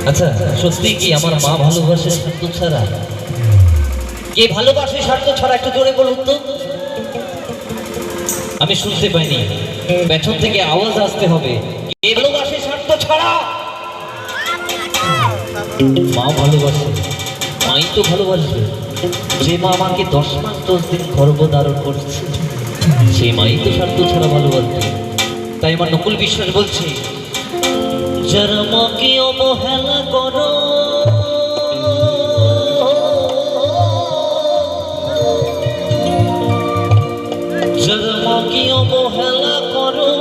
আচ্ছা, সত্যি কি আমার মা ভালোবাসে স্বার্থ ছাড়া? কে ভালোবাসে স্বার্থ ছাড়া একটু জোরে বলুন তো। আমি শুনতে পাইনি, পেছন থেকে আওয়াজ আসতে হবে। কে ভালোবাসে স্বার্থ ছাড়া? মা ভালোবাসে, মাই তো ভালোবাসবে। যে মা আমাকে 10 মাস 10 দিন গর্ভধারণ করছে, সে মাই তো স্বার্থ ছাড়া ভালোবাসবে। তাই আমার নকুল বিশ্বাস বলছে, যারা মাকে অবহেলা করো, যারা মাকে অবহেলা করো,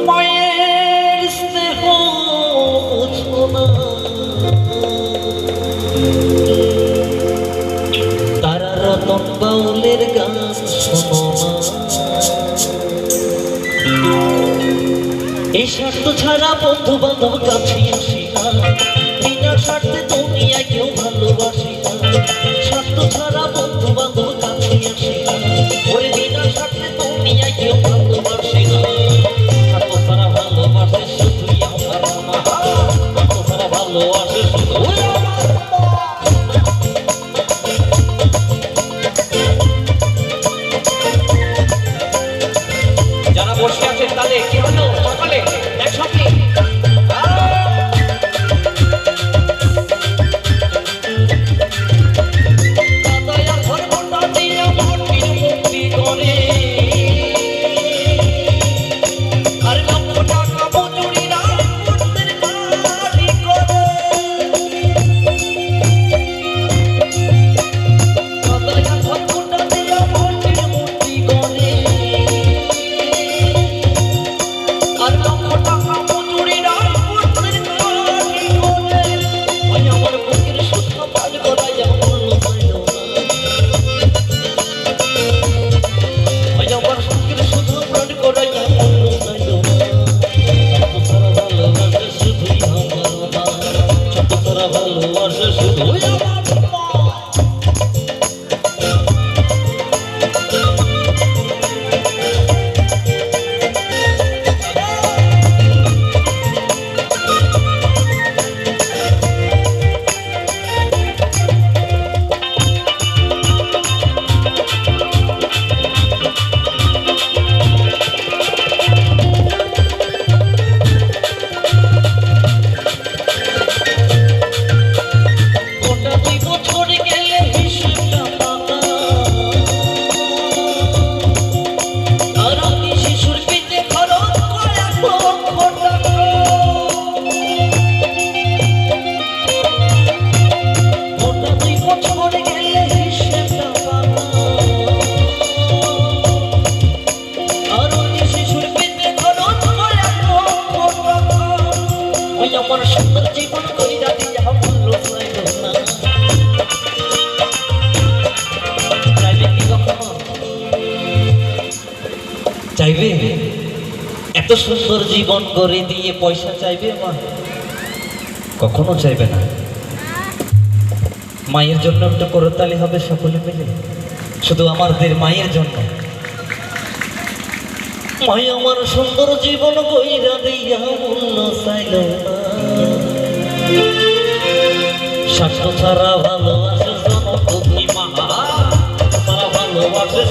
মায়ের স্নেহ বুঝো না, তারা রতন বাউলের গান শোনো না। এই স্বার্থ ছাড়া বন্ধু বান্ধব কাছে আসি না, বিনা স্বার্থে দুনিয়ায় কেউ ভালোবাসি না। স্বার্থ ছাড়া বন্ধু বান্ধব কাছে আসি না, ওরে বিনা স্বার্থে দুনিয়ায় কেউ ভালোবাসি না। স্বার্থ ছাড়া ভালোবাসে শুধুই আমার মা, স্বার্থ ছাড়া ভালোবাসে শুধু যারা বসে আছেন তাদের কি হলো সকালে একসঙ্গে চাইবে? এত সুন্দর জীবন করে দিয়ে পয়সা চাইবে মা? কখনো চাইবে না। মায়ের জন্য একটু করতালি হবে সকলে মিলে, শুধু আমাদের মায়ের জন্য। মাই আমার সুন্দর জীবন কইরা দিয়া মূল্য চাইল না, স্বার্থ ছাড়া ভালোবাসে জনকী মা, ছাড়া ভালোবাসে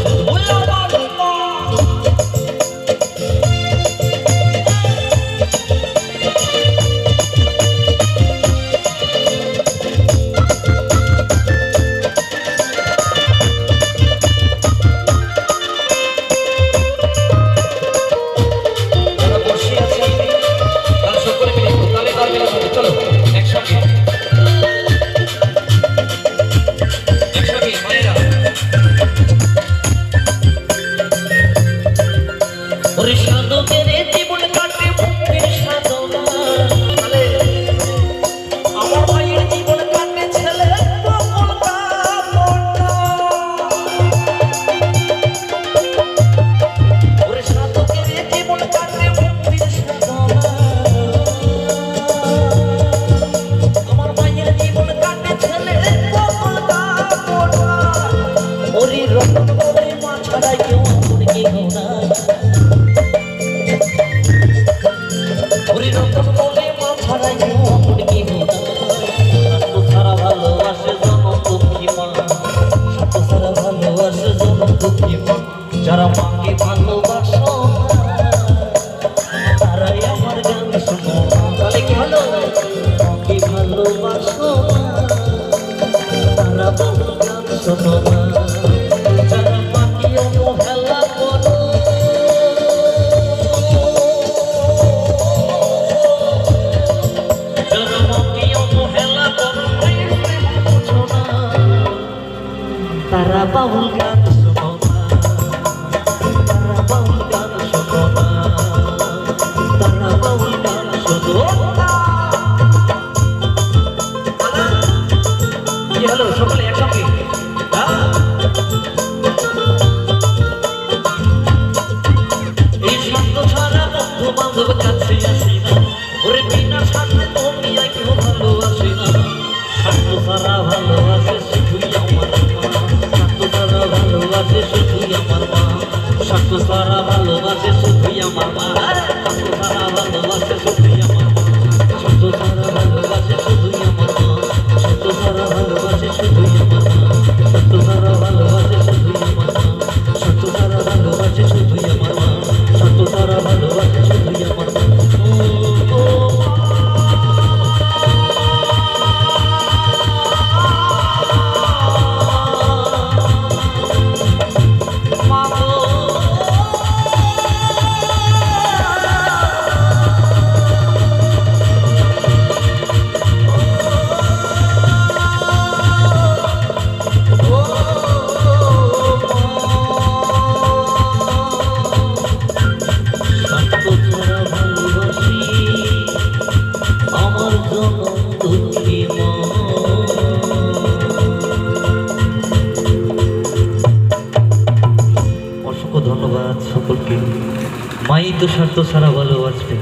তাহলে কি হলো? কি ভালোবাসো তারা বাউল গান শোনো না, যারা পাখি অবহেলা করো, যারা পাখি অবহেলা করো বুঝো না, তারা বাউল গান শোনো না, তারা বাউল গান শোনো না, তারা বাউল গান শোনো না। কি হলো সকলে একসঙ্গে? এই শব্দ ছাড়া বন্ধু বান্ধব কাছে আসি না, ওরে বিনা স্বার্থে দুনিয়া কেউ ভালোবাসে না। স্বার্থ ছাড়া ভালোবাসে শুধুই আমার মা, স্বার্থ ছাড়া ভালোবাসে শুধুই আমার মা, স্বার্থ ছাড়া ভালোবাসে শুধুই আমার মা, স্বার্থ ছাড়া ভালোবাসে শুধুই আমার মা, স্বার্থ ছাড়া ভালোবাসে শুধুই আমার মা, স্বার্থ ছাড়া ভালোবাসে শুধুই আমার মা, স্বার্থ ছাড়া ভালোবাসে শুধুই আমার মা, স্বার্থ ছাড়া ভালোবাসে শুধুই আমার মা, স্বার্থ ছাড়া ভালোবাসে শুধুই আমার মা। ধন্যবাদ সকলকে। মাই তো স্বার্থ ছাড়া ভালোবাসবে,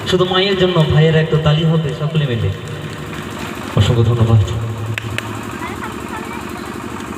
শুধু মায়ের জন্য ভাইয়েরা একটা তালি হবে সকলে মিলে। অসংখ্য ধন্যবাদ।